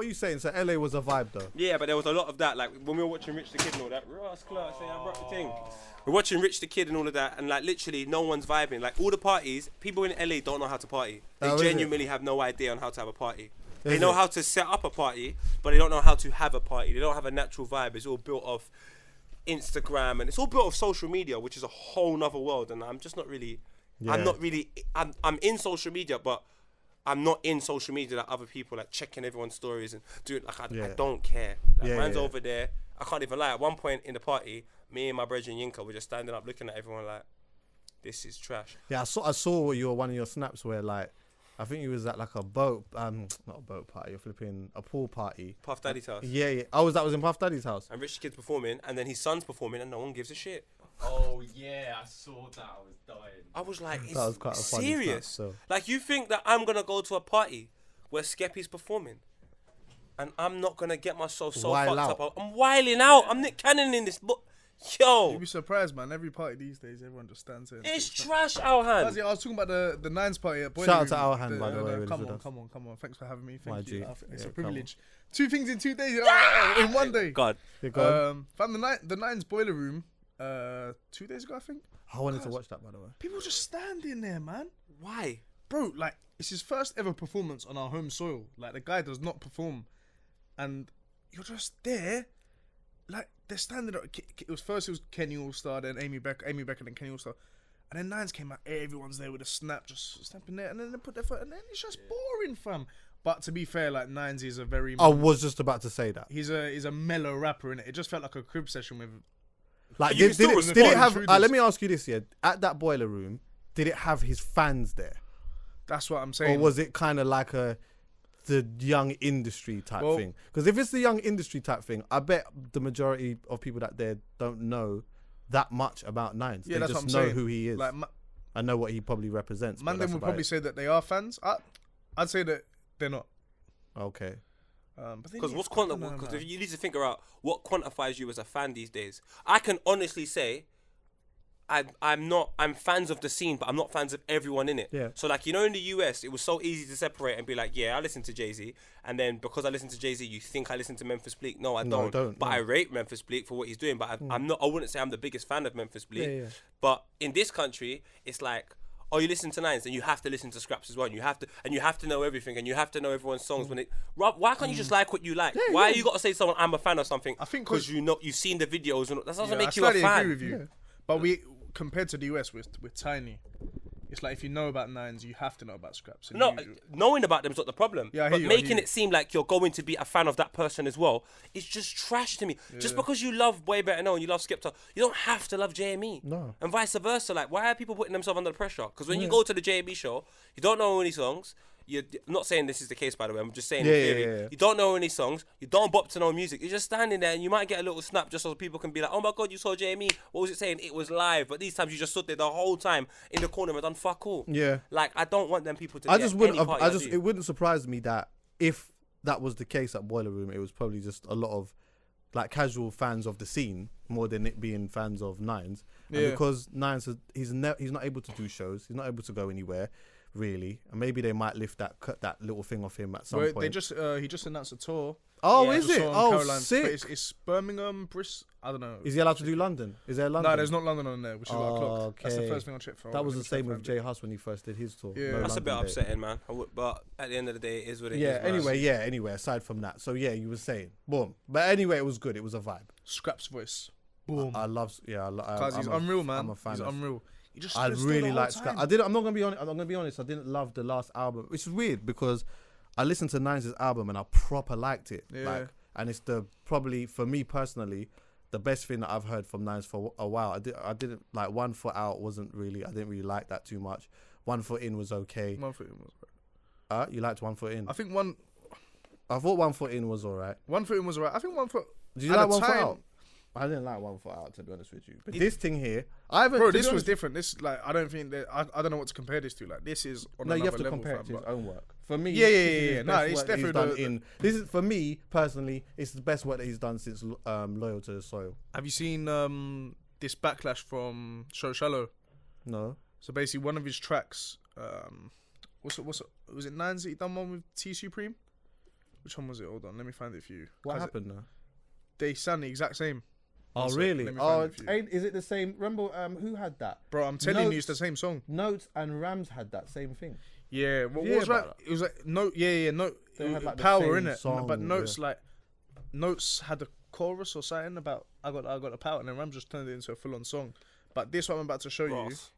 what are you saying? So LA was a vibe though. Yeah, but there was a lot of that. Like when we were watching Rich the Kid and all that. Ross Clark saying I brought the thing. We're watching Rich the Kid and all of that, and like literally no one's vibing. Like all the parties, people in LA don't know how to party. They genuinely have no idea on how to have a party. They know how to set up a party, but they don't know how to have a party. They don't have a natural vibe. It's all built off Instagram and it's all built off social media, which is a whole nother world. And I'm just not really. Yeah. I'm in social media, but I'm not in social media like other people, like checking everyone's stories and doing like I don't care. Like mine's over there. I can't even lie. At one point in the party, me and my brother Yinka were just standing up looking at everyone like, this is trash. Yeah, I saw one of your snaps where like, I think he was at like a boat, not a boat party, a pool party. Puff Daddy's house. Yeah. Oh, that was in Puff Daddy's house. And Rich the Kid's performing, and then his son's performing, and no one gives a shit. Oh yeah, I saw that. I was dying. I was like, that was quite serious. Snap, so. Like you think that I'm gonna go to a party where Skeppy's performing, and I'm not gonna get myself so fucked up. I'm wilding out. I'm Nick Cannon in this book. Yo, you'd be surprised, man. Every party these days, everyone just stands there. It's trash, Alhan. I was talking about the Nines party at Boiler Shout out to Alhan, by the way. Come on. Thanks for having me. Thank you. It's a Yeah, privilege. 2 things in 2 days in one day. God. Found the Nines Boiler Room 2 days ago, I think. I wanted to watch that, by the way. People just standing there, man. Why? Bro, like, it's his first ever performance on our home soil. Like, the guy does not perform. And you're just there. Like, they're standing up. It was Kenny All-Star, then Amy Becker, then Kenny All-Star. And then Nines came out. Everyone's there with a snap, just snapping there. And then they put their foot, and then it's just boring, fam. But to be fair, like, Nines is a very... I was just about to say that. He's a mellow rapper, innit? It just felt like a crib session with... Like, did it have... let me ask you this, yeah. At that Boiler Room, did it have his fans there? That's what I'm saying. Or was it kind of like the young industry type thing? Because if it's the young industry type thing, I bet the majority of people that there don't know that much about Nines. Yeah, they that's just what I'm know saying. Who he is. Like, I know what he probably represents. Man, then would probably say that they are fans. I'd say that they're not. Okay. Because because if you need to figure out what quantifies you as a fan these days. I can honestly say I'm fans of the scene, but I'm not fans of everyone in it. Yeah. So like, you know, in the US, it was so easy to separate and be like, yeah, I listen to Jay-Z. And then because I listen to Jay-Z, you think I listen to Memphis Bleek. No, I don't. But I rate Memphis Bleek for what he's doing. But I wouldn't say I'm the biggest fan of Memphis Bleek. Yeah. But in this country, it's like, oh, you listen to Nines, and you have to listen to Scraps as well. And you have to know everything, and you have to know everyone's songs. Why can't you just like what you like? Why you got to say someone I'm a fan of something? I think because you've seen the videos, and that doesn't make you a fan. I agree with you. Yeah. But compared to the US, we're tiny. It's like if you know about Nines, you have to know about Scraps. Knowing about them is not the problem. Yeah, but making it seem like you're going to be a fan of that person as well is just trash to me. Yeah. Just because you love Way Better Know and you love Skepta, you don't have to love JME. No. And vice versa. Like, why are people putting themselves under the pressure? Because when you go to the JME show, you don't know any songs. I'm not saying this is the case, by the way. I'm just saying in theory. Yeah. You don't know any songs. You don't bop to no music. You're just standing there and you might get a little snap just so people can be like, oh my God, you saw JME. What was it saying? It was live. But these times you just stood there the whole time in the corner and done fuck all. Yeah. Like, I don't want them people to it wouldn't surprise me that if that was the case at Boiler Room, it was probably just a lot of like casual fans of the scene more than it being fans of Nines. And because Nines, he's not able to do shows. He's not able to go anywhere. Really, and maybe they might lift that little thing off him at some point. He just announced a tour. Oh, is it? Oh, sick! But it's Birmingham, Bristol. I don't know. Is he allowed to do London? Is there London? No, there's not London on there, which is what I clocked. Okay. That's the first thing I checked for. That was the same with Jay Huss when he first did his tour. Yeah, that's a bit upsetting, man. But at the end of the day, it is what it is. Yeah. Anyway, aside from that, so yeah, you were saying, boom. But anyway, it was good. It was a vibe. Scraps voice, boom. I love. Yeah, because he's unreal, man. I'm a fan. He's unreal. I really like Scrap. I'm not gonna be honest. I didn't love the last album, which is weird because I listened to Nines' album and I proper liked it. Yeah. And it's probably for me personally the best thing that I've heard from Nines for a while. I didn't like 1 Foot Out. I didn't really like that too much. 1 Foot In was okay. 1 Foot In was alright. You liked 1 Foot In? I thought 1 Foot In was alright. 1 Foot In was alright. I think 1 Foot. Did you like 1 Foot Out? I didn't like 1 Foot Out, to be honest with you. But this thing here, this was different. This I don't think that I don't know what to compare this to. Like, this is on another level. No, you have to compare it to his own work. For me, yeah. No, it's definitely this is for me personally. It's the best work that he's done since Loyal to the Soil. Have you seen this backlash from So Shallow? No. So basically, one of his tracks, was it Nines that he done one with T Supreme? Which one was it? Hold on, let me find it for you. What 'Cause happened now? They sound the exact same. Oh, One sec, really? let me find Oh, it for you. is it the same? Remember, who had that? Bro, I'm telling you, it's the Notes- same song. Notes and Rams had that same thing. Yeah, what Yeah, was right? but- It was like Note. Yeah, Note. They had, like, the Power same in it, song, but Notes yeah. like Notes had a chorus or something about I got the power, and then Ram just turned it into a full-on song. But this one I'm about to show Ross.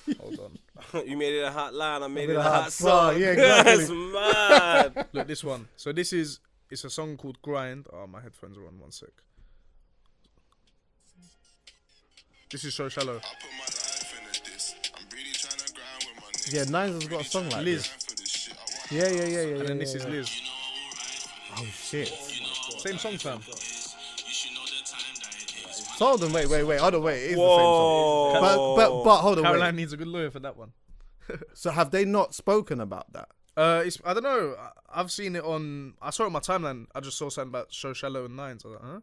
you. Hold on. You made it a hot line. I made made it a a hot hot song. song, yeah, exactly. That's mad. Look, this one. So it's a song called Grind. Oh, my headphones are on. One sec. This is So Shallow. Yeah, Nines has got a song like Liz. this. Yeah. And then this is Liz. Oh shit. Same song, fam. So hold on, wait. Hold on, wait. It is Whoa. the same song. But hold on, Caroline wait. needs a good lawyer for that one. So have they not spoken about that? I don't know. I've seen it on. I saw it on my timeline. I just saw something about So Shallow and Nines. I was like, huh?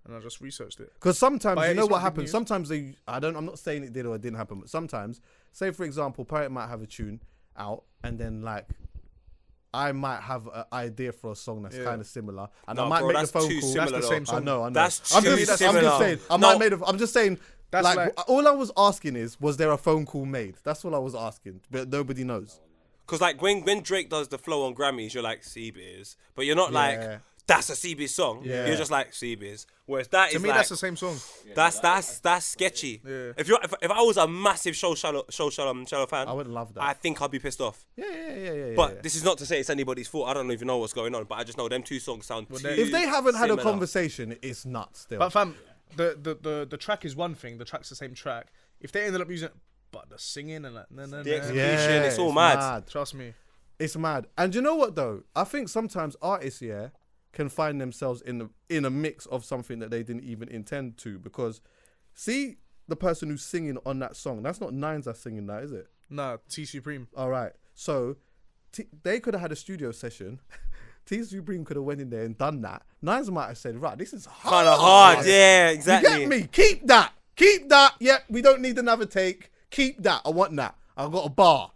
And I just researched it. Because sometimes But you know it's what not big happens. news. Sometimes I'm not saying it did or it didn't happen, but sometimes, say for example, Pirate might have a tune out, and then like, I might have an idea for a song that's Yeah. kind of similar, and No, I might bro, make the that's phone too call. similar, That's the though. same song. I know. That's I'm too just similar. saying. No. I'm just saying. That's Like, like- all I was asking is, was there a phone call made? That's all I was asking, but nobody knows. Because like when Drake does the flow on Grammys, you're like C-Biz, but you're not Yeah. like that's a C-Biz song. Yeah. You're just like C-Biz. Whereas that To is me, like that's the same song. that's sketchy. Yeah. If I was a massive Shallow fan, I would love that. I think I'd be pissed off. Yeah. But this is not to say it's anybody's fault. I don't even know what's going on, but I just know them two songs sound too if they haven't had a similar. conversation, it's nuts. Still, But fam, the track is one thing. The track's the same track. If they ended up using, but the singing and like, The execution, it's all mad. Trust me. It's mad. And you know what though? I think sometimes artists, can find themselves in a mix of something that they didn't even intend to. Because see the person who's singing on that song, that's not Nines that's singing that, is it? Nah, T Supreme. All right. So they could have had a studio session. T Supreme could have went in there and done that. Nines might have said, right, this is Kind of hard, yeah, You exactly. get me? Keep that. Yep, we don't need another take. Keep that. I want that. I've got a bar.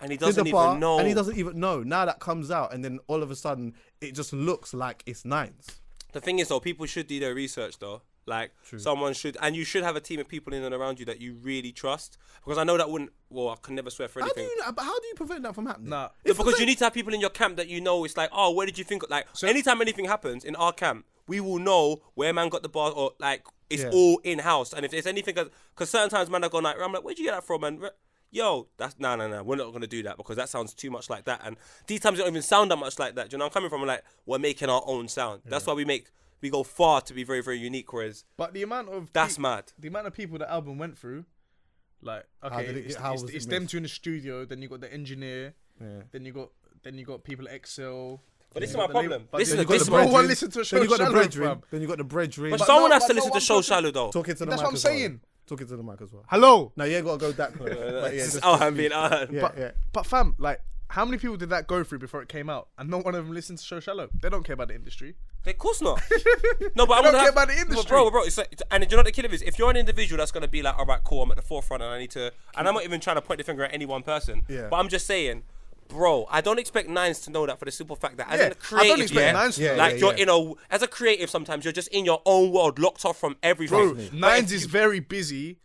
And he Did the doesn't bar, even know. And he doesn't even know. Now that comes out, and then all of a sudden, it just looks like it's Nines. The thing is, though, people should do their research, though. Like, someone should, and you should have a team of people in and around you that you really trust. Because I know that wouldn't, well, I can never swear for How do anything. you prevent that from happening? Nah. No, because you need to have people in your camp that you know. It's like, oh, where did you think? Like, anytime anything happens in our camp, we will know where man got the bar, or like it's all in house. And if there's anything, because certain times man I go like, I'm like, where'd you get that from? And yo, that's no, we're not gonna do that because that sounds too much like that. And these times it don't even sound that much like that. Do you know where I'm coming from? Like, we're making our own sound. That's why we go far to be very, very unique. Whereas But the amount of that's mad. The amount of people the album went through, like, okay, how was it it's them mixed? two in the studio. Then you got the engineer. Yeah. Then you got people at Excel. But this is You my got the label- problem. but This then is you the- got this the is my- no one listen to a show. Then you got the Shallow, brethren. fam. Then you got the brethren. But But someone no, has to but listen no to one Show person- Shallow though. Talking to the That's mic what I'm as well. saying. Talking to the mic as well. Hello. No, you ain't got to go that close. But yeah, just- I'm being heard. yeah. But fam, like, how many people did that go through before it came out? And not one of them listened to Show Shallow. They don't care about the industry. Of course not. No, but I'm don't gonna care have, about the industry. bro. It's like, and do you know what the killer is? If you're an individual that's gonna be like, all right, cool, I'm at the forefront, and I need to, and I'm not even trying to point the finger at any one person. Yeah. But I'm just saying, bro, I don't expect Nines to know that for the simple fact that as Yeah, a I don't creative, expect Nines to know like that. you're Yeah. in a, as a creative, sometimes you're just in your own world, locked off from everything. Bro, But Nines if is you- very busy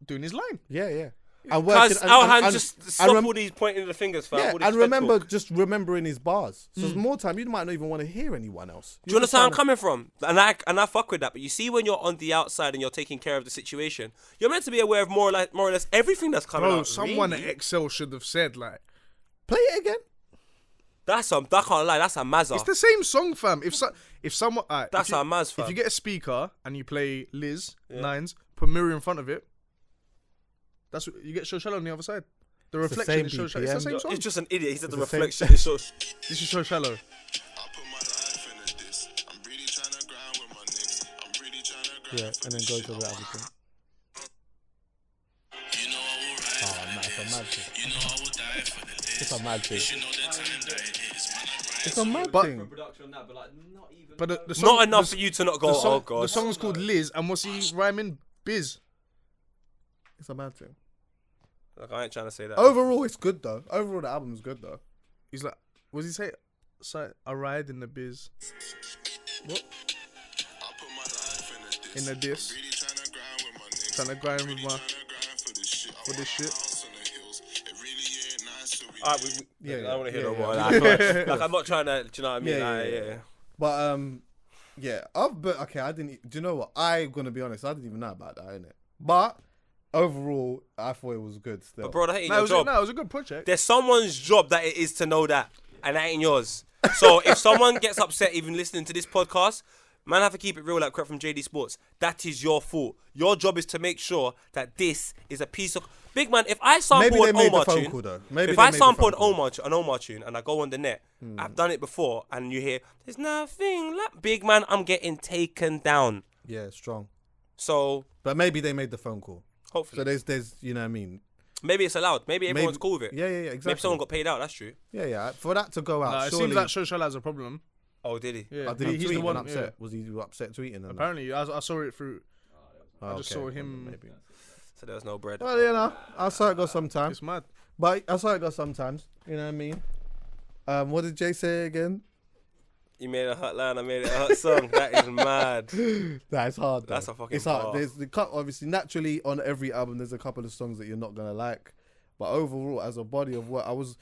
doing his line. Yeah. And Cause working- our and- hands and- just and stop rem- all these pointing the fingers, fam. Yeah, all this and fed remember, talk. just remembering his bars. So more time, you might not even want to hear anyone else. Do you understand where I'm coming from? And I fuck with that. But you see, when you're on the outside and you're taking care of the situation, you're meant to be aware of more or less everything that's coming Bro, out. someone really. at Excel should have said, like, Play it again. I can't lie, that's a mazza. it's the same song, fam. If someone, That's if you, our Maz, fam. If you get a speaker and you play Liz Nines, put mirror in front of it. That's what, you get Show Shallow on the other side. The It's the reflection same is Show Shallow. It's the BPM. same song. He's just an idiot. He said the It's the same- reflection is so. This is Show Shallow. Yeah, and then go to the other thing. Oh, man, it's a mad thing. It's a mad thing. It's a mad But- thing. Production on that, but like not even. But the song, Not enough the, for you to not go, the song, oh god. The song's called Liz, and what's he rhyming? Biz. It's a mad thing. Like, I ain't trying to say that. Overall, it's good though. Overall, the album's good though. He's like, what does he say? So I ride in the biz. What? In the diss. Trying to grind with my for this shit. Alright, Yeah, I don't want to hear yeah, no more. yeah. Like, I'm not trying to. Do you know what I mean? Yeah. But yeah. But okay, I didn't. Do you know what? I'm gonna be honest. I didn't even know about that, innit? But overall, I thought it was good. Still, But bro, that ain't No, your job. it was a good project. There's someone's job that it is to know that, and that ain't yours. So if someone gets upset even listening to this podcast, man, have to keep it real like crap from JD Sports. That is your fault. Your job is to make sure that this is a piece of big man. If I sample maybe they an made the Omar phone tune, call, though. Maybe if they I made the sample phone an Omar tune and I go on the net, I've done it before, and you hear there's nothing like big man. I'm getting taken down. yeah, strong. So But maybe they made the phone call. hopefully, So there's, you know what I mean? maybe it's allowed. Maybe everyone's Maybe- cool with it. Yeah, exactly. Maybe someone got paid out. That's true. Yeah. For that to go out, Nah, it surely. seems like Social has a problem. Oh, did he? Yeah, Did he he's tweet the one. and upset? Was he upset tweeting? And Apparently, I saw it through. that? I just saw him. Maybe. So there was no bread. Well, you know, I saw it go sometimes. It's mad. But I saw it go sometimes. You know what I mean? What did Jay say again? You made a hot line, I made it a hot song. That is mad. That's hard. Though. That's a fucking It's hard. bar. There's the cut. Obviously, naturally on every album, there's a couple of songs that you're not gonna like. But overall, as a body of work, I was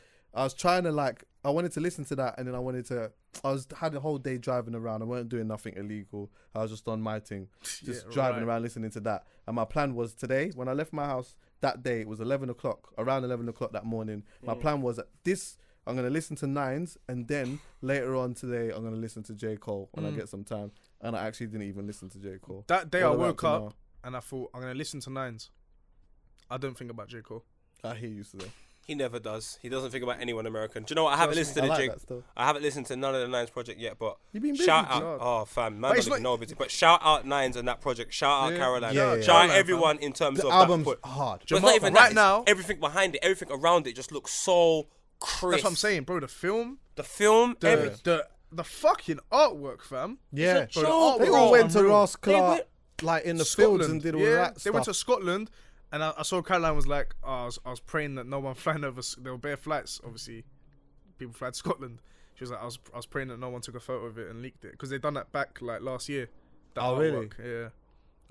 trying to like. I wanted to listen to that, and then I had a whole day driving around. I weren't doing nothing illegal. I was just on my thing, just Yeah, driving right. around listening to that. And my plan was today, when I left my house that day, it was 11 o'clock, around 11 o'clock that morning. My plan was that I'm going to listen to Nines, and then later on today, I'm going to listen to J.Cole when I get some time. And I actually didn't even listen to J.Cole. That day All I the way woke to up now. and I thought I'm gonna listen to Nines. I don't think about J. Cole. I hear you today. He never does. He doesn't think about anyone American. Do you know what? I haven't listened to I the like J. that still. I haven't listened to none of the Nines project yet, but You been busy, shout G? out. Oh fam, man, But it's don't even not- know busy. But shout out Nines and that project. Shout out Yeah. Caroline. Yeah, Shout Caroline, out everyone in terms The of album's that. hard. But it's Jamal, not even right that. now- It's everything behind it, everything around it just looks so crisp. That's what I'm saying, bro. The film, The film, everything. the fucking artwork, fam. Yeah. Bro, the They artwork all was went to unreal. Ross They Clark, went- like in the Scotland, fields and did all yeah, that they stuff. went to Scotland, and I saw Caroline was like, I was praying that no one flying over. There were bare flights, obviously. People fly to Scotland. She was like, I was praying that no one took a photo of it and leaked it because they done that back like last year. That Oh, really? artwork, yeah.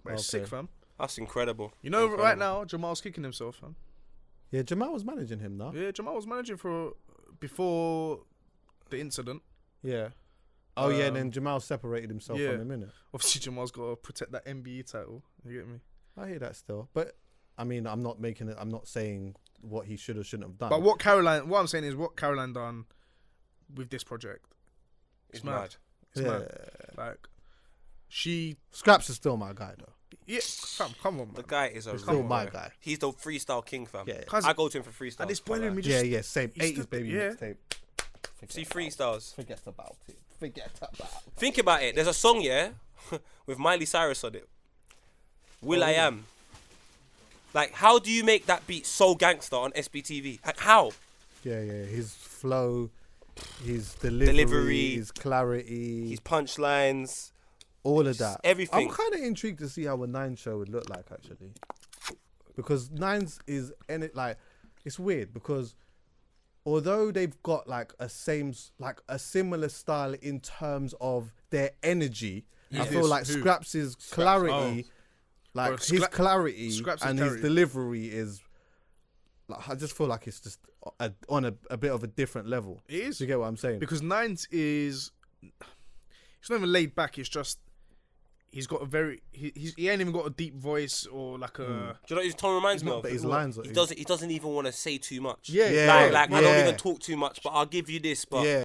But it's Okay. sick, fam. That's incredible. You know, Incredible. right now Jamal's kicking himself, fam. Yeah, Jamal was managing him now. Yeah, Jamal was managing before the incident. Yeah. Oh yeah, and then Um, Jamal separated himself yeah. from him, innit? Obviously, Jamal's got to protect that NBA title. You get me? I hear that still, but I mean, I'm not making it. I'm not saying what he should or shouldn't have done. But what I'm saying is what Caroline done with this project. It's mad. mad. It's yeah, mad. Like, she, Scraps is still my guy though. yeah, fam, come on, The man. guy is a He's still real my guy. guy. He's the freestyle king, fam. Yeah. I go to him for freestyle. And it's boiling me. Yeah, yeah, same. he's 80s baby yeah. mixtape. See freestyles. Forget about it. Forget about it. Think about it. There's a song, yeah, with Miley Cyrus on it. Will I Am. Like, how do you make that beat so gangster on SBTV? Like, how? Yeah, his flow, his delivery, his clarity, His punchlines, all of that. everything. I'm kind of intrigued to see how a Nine show would look like actually, because Nines is in it like it's weird because although they've got like a similar style in terms of their energy, I feel like Who? Scraps' clarity, like Bro, his clarity Scraps' and clarity. his delivery is. Like, I just feel like it's just on a bit of a different level. It is. Do you get what I'm saying? Because Nines is, he's not even laid back. It's just he ain't even got a deep voice or like a. Do you know what his tone reminds me of? But his lines are. He doesn't even want to say too much. Yeah, Yeah. Like I Yeah. don't even talk too much, but I'll give you this. But Yeah.